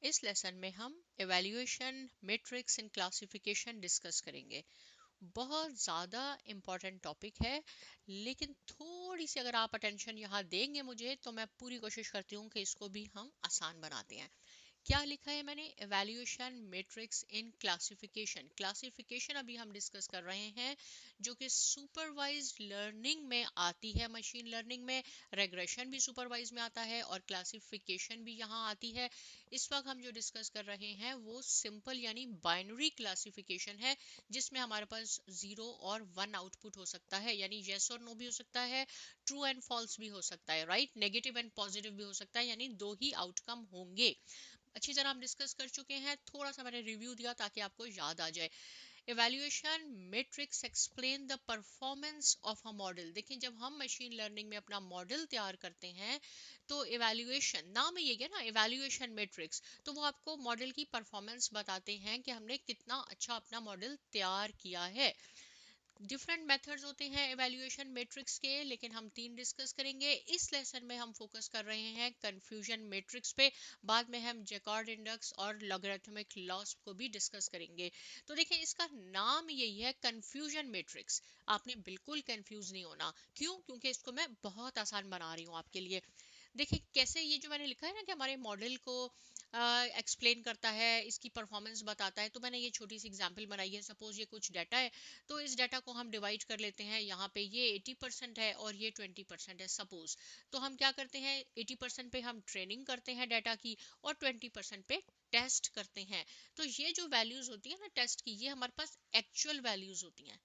इस लेसन में हम evaluation matrix and classification discuss करेंगे। बहुत ज़्यादा इम्पॉर्टेंट टॉपिक है, लेकिन थोड़ी सी अगर आप अटेंशन यहाँ देंगे मुझे तो मैं पूरी कोशिश करती हूँ कि इसको भी हम आसान बनाते हैं। क्या लिखा है मैंने? Evaluation matrix in classification. Classification अभी हम डिस्कस कर रहे हैं, जो कि सुपरवाइज्ड लर्निंग में आती है। मशीन लर्निंग में रेग्रेशन भी सुपरवाइज में आता है और क्लासिफिकेशन भी यहाँ आती है। इस वक्त हम जो डिस्कस कर रहे हैं वो सिंपल यानी बाइनरी क्लासिफिकेशन है, जिसमें हमारे पास 0 और 1 आउटपुट हो सकता है, यानी यस और नो भी हो सकता है, ट्रू एंड फॉल्स भी हो सकता है, राइट, नेगेटिव एंड पॉजिटिव भी हो सकता है, यानी दो ही आउटकम होंगे। अच्छी तरह हम डिस्कस कर चुके हैं, थोड़ा सा मैंने रिव्यू दिया ताकि आपको याद आ जाए। Evaluation matrix explain the performance of a model. देखिए, जब हम मशीन लर्निंग में अपना मॉडल तैयार करते हैं तो इवैल्यूएशन नाम ही ये है ना, इवैल्यूएशन मैट्रिक्स, तो वो आपको मॉडल की परफॉर्मेंस बताते हैं कि हमने कितना अच्छा अपना मॉडल तैयार किया है। डिफरेंट मेथड्स होते हैं एवेल्यूएशन मैट्रिक्स के, लेकिन हम तीन डिस्कस करेंगे। इस लेसन में हम फोकस कर रहे हैं कंफ्यूजन मैट्रिक्स पे। बाद में हम जैकार्ड इंडेक्स और लॉगरिथमिक लॉस को भी डिस्कस करेंगे। तो देखिए, इसका नाम यही है कंफ्यूजन मैट्रिक्स। आपने बिल्कुल कंफ्यूज नहीं होना। क्यों? क्योंकि इसको मैं बहुत आसान बना रही हूँ आपके लिए। देखिए कैसे, ये जो मैंने लिखा है ना कि हमारे मॉडल को एक्सप्लेन करता है, इसकी परफॉर्मेंस बताता है, तो मैंने ये छोटी सी एग्जांपल बनाई है। सपोज ये कुछ डाटा है, तो इस डाटा को हम डिवाइड कर लेते हैं। यहाँ पे ये 80% है और ये 20% है सपोज। तो हम क्या करते हैं, 80% पे हम ट्रेनिंग करते हैं डाटा की और 20% पे टेस्ट करते हैं। तो ये जो वैल्यूज होती है ना टेस्ट की, ये हमारे पास एक्चुअल वैल्यूज होती हैं।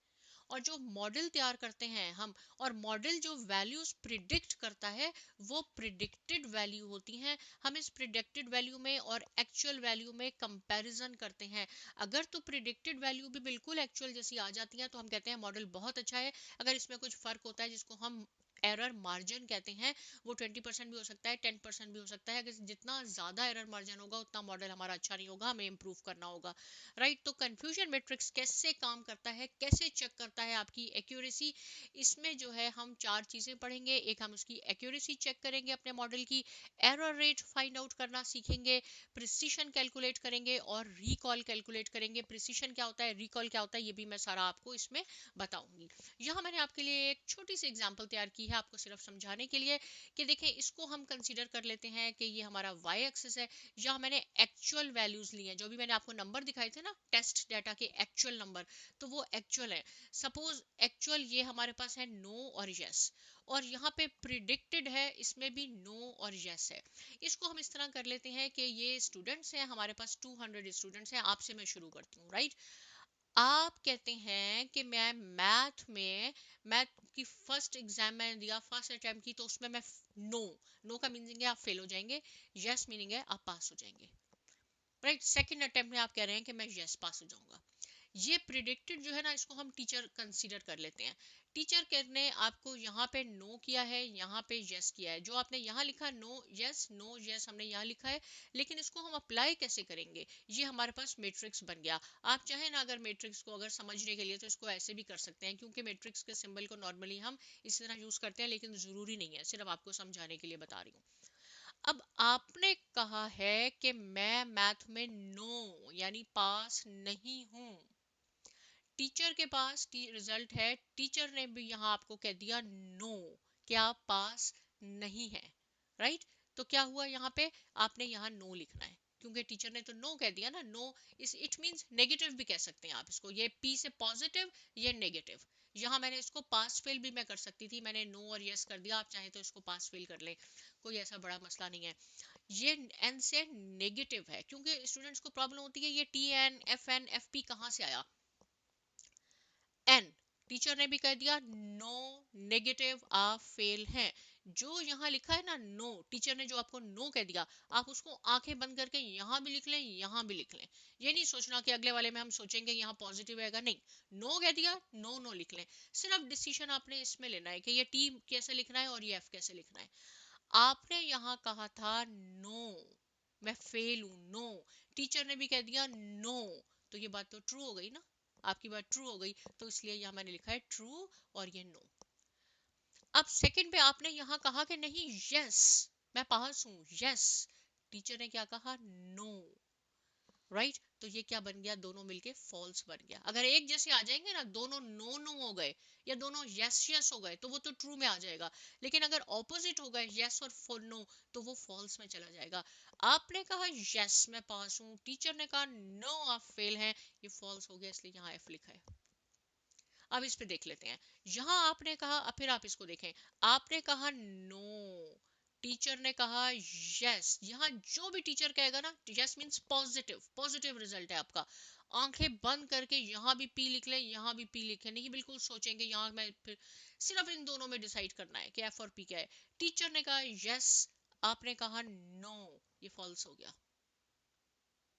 और जो मॉडल तैयार करते हैं हम, और मॉडल जो वैल्यूज प्रिडिक्ट करता है वो प्रिडिक्टेड वैल्यू होती हैं। हम इस प्रिडिक्टेड वैल्यू में और एक्चुअल वैल्यू में कंपैरिजन करते हैं। अगर तो प्रिडिक्टेड वैल्यू भी बिल्कुल एक्चुअल जैसी आ जाती है तो हम कहते हैं मॉडल बहुत अच्छा है। अगर इसमें कुछ फर्क होता है जिसको हम एरर मार्जिन कहते हैं, वो 20% भी हो सकता है, 10% भी हो सकता है। अगर जितना ज्यादा एरर मार्जिन होगा उतना मॉडल हमारा अच्छा नहीं होगा, हमें इंप्रूव करना होगा, राइट। तो कंफ्यूजन मैट्रिक्स कैसे काम करता है, कैसे चेक करता है आपकी एक्यूरेसी, इसमें जो है हम चार चीजें पढ़ेंगे। एक, हम उसकी एक्यूरेसी चेक करेंगे अपने मॉडल की, एरर रेट फाइंड आउट करना सीखेंगे, प्रिसीशन कैलकुलेट करेंगे और रिकॉल कैलकुलेट करेंगे। प्रिसीशन क्या होता है, रिकॉल क्या होता है, ये भी मैं सारा आपको इसमें बताऊंगी। यहाँ मैंने आपके लिए एक छोटी सी एग्जांपल तैयार की है आपको सिर्फ समझाने के लिए कि देखें, इसको हम कंसीडर कर लेते हैं कि ये हमारा वाई एक्सिस है। यहाँ मैंने एक्चुअल वैल्यूज ली हैं, जो भी मैंने आपको नंबर दिखाए थे ना टेस्ट डाटा के एक्चुअल नंबर, तो वो एक्चुअल है। सपोज एक्चुअल ये हमारे पास है नो और यस, और यहाँ पे प्रिडिक्टेड है, इसमें भी नो और यस है। इसको हम इस तरह कर लेते हैं कि ये स्टूडेंट्स हैं, हमारे पास 200 स्टूडेंट्स हैं। आपसे मैं शुरू करती हूँ, राइट। आप कहते हैं कि मैं मैथ की फर्स्ट एग्जाम मैंने दिया, फर्स्ट अटेम्प्ट की, तो उसमें मैं नो, नो का मीनिंग है आप फेल हो जाएंगे, यस मीनिंग है आप पास हो जाएंगे, राइट। सेकंड अटेम्प्ट में आप कह रहे हैं कि मैं यस पास हो जाऊंगा। ये प्रिडिक्टेड जो है ना, इसको हम टीचर कंसीडर कर लेते हैं। टीचर ने आपको यहाँ पे नो किया है, यहाँ पे यस किया है। जो आपने यहाँ लिखा नो यस हमने यहाँ लिखा है, लेकिन इसको हम अप्लाई कैसे करेंगे, ये हमारे पास मैट्रिक्स बन गया। आप चाहे ना, अगर मैट्रिक्स को अगर समझने के लिए तो इसको ऐसे भी कर सकते हैं, क्योंकि मैट्रिक्स के सिंबल को नॉर्मली हम इसी तरह यूज करते हैं, लेकिन जरूरी नहीं है, सिर्फ आपको समझाने के लिए बता रही हूँ। अब आपने कहा है कि मैं मैथ में नो यानी पास नहीं हूं। टीचर के पास रिजल्ट है, टीचर ने भी यहाँ आपको कह दिया नो, कि आप पास नहीं है, राइट। तो क्या हुआ यहाँ पे, आपने यहाँ नो लिखना है, क्योंकि टीचर ने तो नो कह दिया ना। नो इस इट मींस नेगेटिव भी कह सकते हैं आप इसको, ये पी से पॉजिटिव, ये नेगेटिव। यहाँ मैंने इसको पास फेल भी मैं कर सकती थी, मैंने नो और यस कर दिया, आप चाहे तो इसको पास फेल कर ले, कोई ऐसा बड़ा मसला नहीं है। ये एन से नेगेटिव है, क्योंकि स्टूडेंट्स को प्रॉब्लम होती है ये टी एन एफ पी कहाँ से आया, एन। टीचर ने भी कह दिया नो, नेगेटिव, आप फेल हैं। जो यहाँ लिखा है ना नो, टीचर ने जो आपको नो कह दिया, आप उसको आंखें बंद करके यहाँ भी लिख लें, यहाँ भी लिख लें। ये नहीं सोचना कि अगले वाले में हम सोचेंगे यहाँ पॉजिटिव आएगा, नहीं। नो कह दिया, नो नो लिख लें। सिर्फ डिसीजन आपने इसमें लेना है कि ये टी कैसे लिखना है और ये एफ कैसे लिखना है। आपने यहाँ कहा था नो, मैं फेल हूं, नो। टीचर ने भी कह दिया नो, तो ये बात तो ट्रू हो गई ना, आपकी बात ट्रू हो गई, तो इसलिए यहाँ मैंने लिखा है ट्रू और ये नो। अब सेकंड पे आपने यहाँ कहा कि नहीं यस, मैं पास हूं, यस। टीचर ने क्या कहा, नो। राइट तो ये क्या बन गया, दोनों मिलके फॉल्स बन गया। अगर एक जैसे आ जाएंगे ना, दोनों नो नो हो गए या दोनों यस यस हो गए तो वो तो ट्रू में आ जाएगा। लेकिन अगर ऑपोजिट हो गए यस और नो तो वो फॉल्स में चला जाएगा। आपने कहा यस मैं पास हूँ, टीचर ने कहा नो आप फेल हैं, ये फॉल्स हो गया, इसलिए यहाँ एफ लिखा है। अब इस पे देख लेते हैं। यहां आपने कहा, अब फिर आप इसको देखें, आपने कहा नो, टीचर ने कहा यस। यहाँ जो भी टीचर कहेगा ना, yes means positive, positive result है आपका। आंखें बंद करके यहाँ भी पी लिख ले, यहाँ भी पी लिखे, नहीं बिल्कुल सोचेंगे यहाँ मैं फिर सिर्फ इन दोनों में डिसाइड करना है कि एफ और पी क्या है। टीचर ने कहा यस, आपने कहा नो, ये फॉल्स हो गया।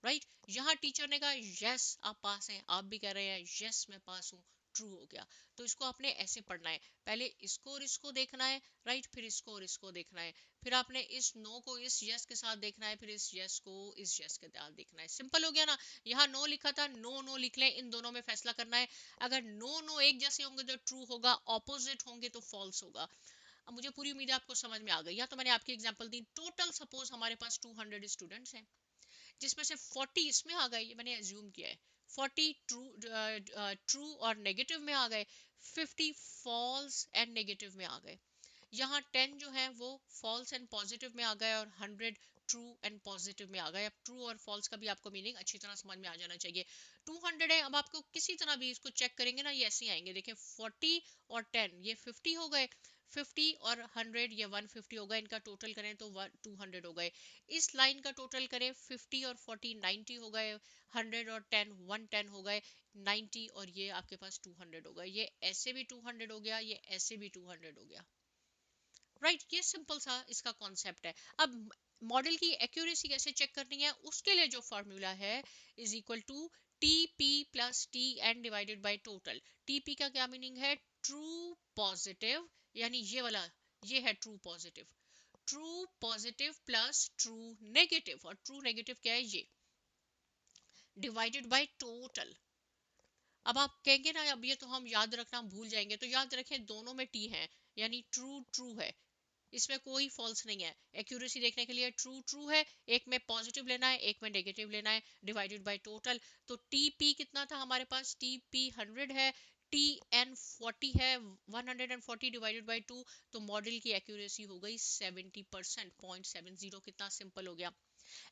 राइट यहाँ टीचर ने कहा यस आप पास हैं, आप भी कह रहे हैं यस मैं पास हूँ, ट्रू हो गया। तो इसको आपने ऐसे पढ़ना है, पहले इसको और इसको देखना है, राइट फिर इसको और इसको देखना है, फिर आपने इस नो को इस यस के साथ देखना है, फिर इस यस को इस यस के साथ देखना है। सिंपल हो गया ना। यहाँ नो लिखा था, नो नो लिख लें, इन दोनों में फैसला करना है। अगर नो नो एक जैसे होंगे तो ट्रू होगा, ऑपोजिट होंगे तो फॉल्स होगा। अब मुझे पूरी उम्मीद है आपको समझ में आ गई। या तो मैंने आपकी एग्जांपल दी, टोटल सपोज हमारे पास 200 स्टूडेंट्स हैं, जिसमें से 40 इसमें आ गए, ये मैंने एज्यूम किया है, 40 ट्रू और नेगेटिव में आ गए, 50 फॉल्स एंड नेगेटिव में आ गए। यहाँ 10 जो है वो फॉल्स एंड पॉजिटिव में आ गए और 100 ट्रू एंड पॉजिटिव में आ गए। अब ट्रू और फॉल्स का भी आपको मीनिंग अच्छी तरह समझ में आ जाना चाहिए। 200 है, अब आपको किसी तरह भी इसको चेक करेंगे ना, ये ऐसे ही आएंगे। देखिए 40 और 10 ये 50 हो गए, 50 और 100 ये 150 हो गए, इनका टोटल करें तो 200 हो गए। इस लाइन का टोटल करें, 50 और 40 90 हो गए, 100 और 10 110 हो गए, 90 और ये आपके पास 200 हो गए। ये ऐसे भी 200 हो गया, ये ऐसे भी 200 हो गया। राइट ये सिंपल सा इसका कॉन्सेप्ट है। अब मॉडल की एक्यूरेसी कैसे चेक करनी है, उसके लिए जो फॉर्मूला है is equal to T P plus T N divided by total. T P का क्या मीनिंग है, ट्रू पॉजिटिव, यानी ये वाला, ये है true positive. True positive plus true negative, और ट्रू नेगेटिव क्या है ये, डिवाइडेड बाय टोटल। अब आप कहेंगे ना अब ये तो हम याद रखना भूल जाएंगे, तो याद रखें दोनों में टी है, यानी ट्रू ट्रू है, इसमें कोई फॉल्स नहीं है। एक्यूरेसी देखने के लिए ट्रू ट्रू है, एक में पॉजिटिव लेना है एक में नेगेटिव लेना है, डिवाइडेड बाय टोटल। तो टी पी कितना था हमारे पास, टी पी 100 है, टी एन 40 है, 140 डिवाइडेड बाय 2, तो मॉडल की एक्यूरेसी हो गई 70%, 0.70। कितना सिंपल हो गया।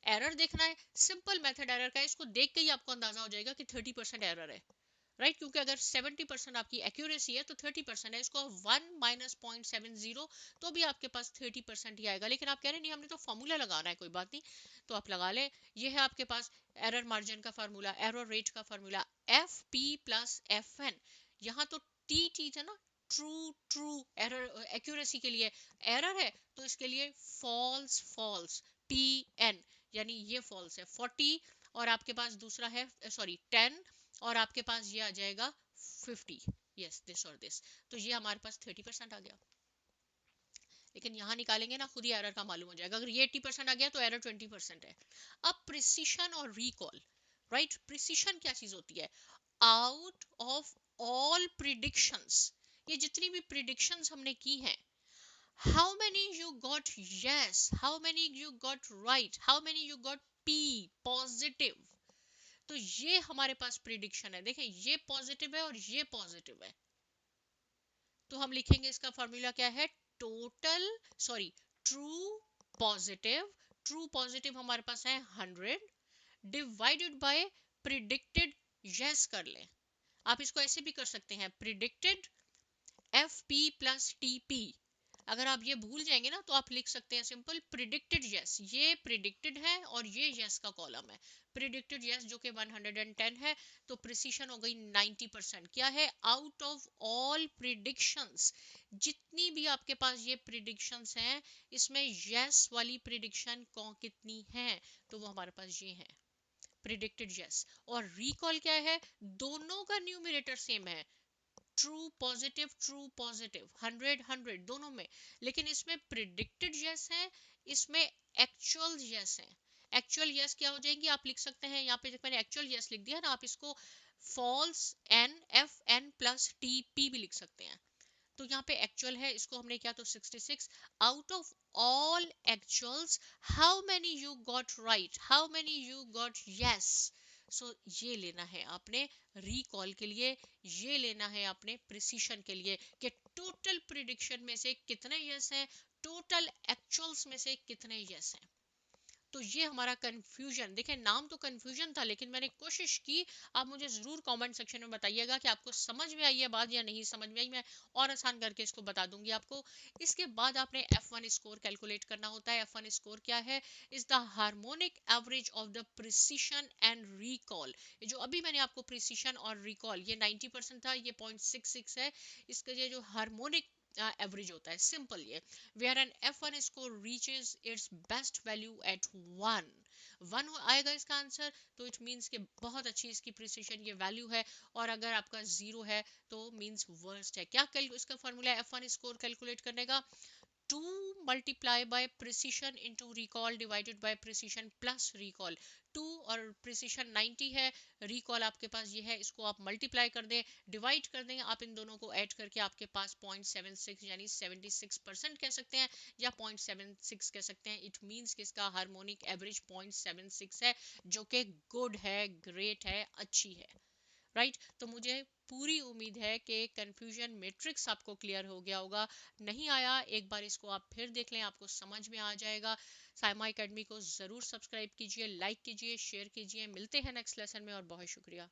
एरर देखना है, सिंपल मेथड एरर का है, इसको देख के ही आपको अंदाजा हो जाएगा कि 30% एरर है। राइट क्योंकि अगर 70% आपकी एक्यूरेसी है तो 30% है, इसको 1 माइनस 0.70 तो भी आपके पास 30% ही आएगा। लेकिन आप कह रहे नहीं हमने तो फॉर्मूला लगाना है, कोई बात नहीं, तो आप लगा लें। ये है आपके पास एरर मार्जिन का फार्मूला, एरर रेट का formula, F P plus F N. यहाँ तो टी टी था ना, ट्रू ट्रू, एरर एक्यूरेसी के लिए एरर है तो इसके लिए फॉल्स फॉल्स, पी एन, यानी ये फॉल्स है 40, और आपके पास दूसरा है सॉरी 10, और आपके पास ये आ जाएगा 50, यस दिस और दिस। तो ये हमारे पास 30% आ गया। लेकिन यहाँ निकालेंगे ना खुद ही एरर का मालूम हो जाएगा, अगर ये 80% आ गया तो एरर 20% है। अब प्रिसीशन और रिकॉल, राइट प्रिसीशन क्या चीज होती है, आउट ऑफ ऑल प्रिडिक्शंस, ये जितनी भी प्रिडिक्शंस हमने की हैं, how many you got yes, how many you got right, how many you got P positive, तो ये हमारे पास प्रिडिक्शन है। देखिए ये पॉजिटिव है और ये पॉजिटिव है, तो हम लिखेंगे इसका फॉर्मूला क्या है, total sorry true positive, true positive हमारे पास है 100 डिवाइडेड बाय प्रिडिक्टेड यस कर ले। आप इसको ऐसे भी कर सकते हैं, predicted F P plus T P. अगर आप ये भूल जाएंगे ना तो आप लिख सकते हैं सिंपल प्रिडिक्टेड यस, ये प्रिडिक्टेड है और ये यस का कॉलम है, प्रिडिक्टेड यस जो कि 110 है, तो प्रिसीशन हो गई 90%। क्या है, आउट ऑफ ऑल प्रिडिक्शंस, जितनी भी आपके पास ये प्रिडिक्शंस हैं इसमें यस वाली प्रिडिक्शन कौन कितनी है, तो वो हमारे पास ये है प्रिडिक्टेड यस। और रिकॉल क्या है, दोनों का न्यूमरेटर सेम है, ट्रू पॉजिटिव 100 दोनों में, लेकिन इसमें प्रिडिक्टेड यस है, इसमें एक्चुअल यस है। एक्चुअल यस क्या हो जाएंगी, आप लिख सकते हैं यहाँ पे मैंने एक्चुअल यस लिख दिया ना, आप इसको false N F N plus T P भी लिख सकते हैं। तो यहाँ पे एक्चुअल है, इसको हमने किया तो 66। Out of all actuals how many you got right, how many you got yes. So ये लेना है आपने रिकॉल के लिए, ये लेना है आपने प्रिसीशन के लिए कि टोटल प्रिडिक्शन में से कितने यस हैं, टोटल एक्चुअल्स में से कितने यस हैं। तो ये हमारा कंफ्यूजन, देखिए नाम तो कंफ्यूजन था लेकिन मैंने कोशिश की। आप मुझे जरूर कमेंट सेक्शन में बताइएगा कि आपको समझ में आई है बात या नहीं समझ में आई, मैं और आसान करके इसको बता दूंगी आपको। इसके बाद आपने F1 स्कोर कैलकुलेट करना होता है। F1 स्कोर क्या है? Is the harmonic average of the precision and recall. जो अभी मैंने आपको प्रिसीशन और रिकॉल, ये 90% था, ये 0.66 है। इसका ये जो हार्मोनिक एवरेज होता है, सिंपल ये, where an F1 score reaches its best value at 1 1 आएगा इसका आंसर, तो इट मीन्स कि बहुत अच्छी इसकी प्रिसिशन ये वैल्यू है। और अगर आपका जीरो है तो मीन्स वर्स्ट है। क्या इसका फॉर्मूला है F1 स्कोर कैलकुलेट करने का? 2 multiply by precision into recall divided by precision plus recall। 2 और precision 90 है, recall आपके पास ये है, इसको आप मल्टीप्लाई कर दें, डिवाइड कर दें आप इन दोनों को ऐड करके, आपके पास 0.76 यानी 76% कह सकते हैं या 0.76 कह सकते हैं। इट मीन्स कि इसका हार्मोनिक एवरेज 0.76 है, जो कि गुड है, ग्रेट है, अच्छी है। राइट तो मुझे पूरी उम्मीद है कि कंफ्यूजन मैट्रिक्स आपको क्लियर हो गया होगा। नहीं आया, एक बार इसको आप फिर देख लें, आपको समझ में आ जाएगा। साइमा एकेडमी को ज़रूर सब्सक्राइब कीजिए, लाइक कीजिए, शेयर कीजिए। मिलते हैं नेक्स्ट लेसन में और बहुत शुक्रिया।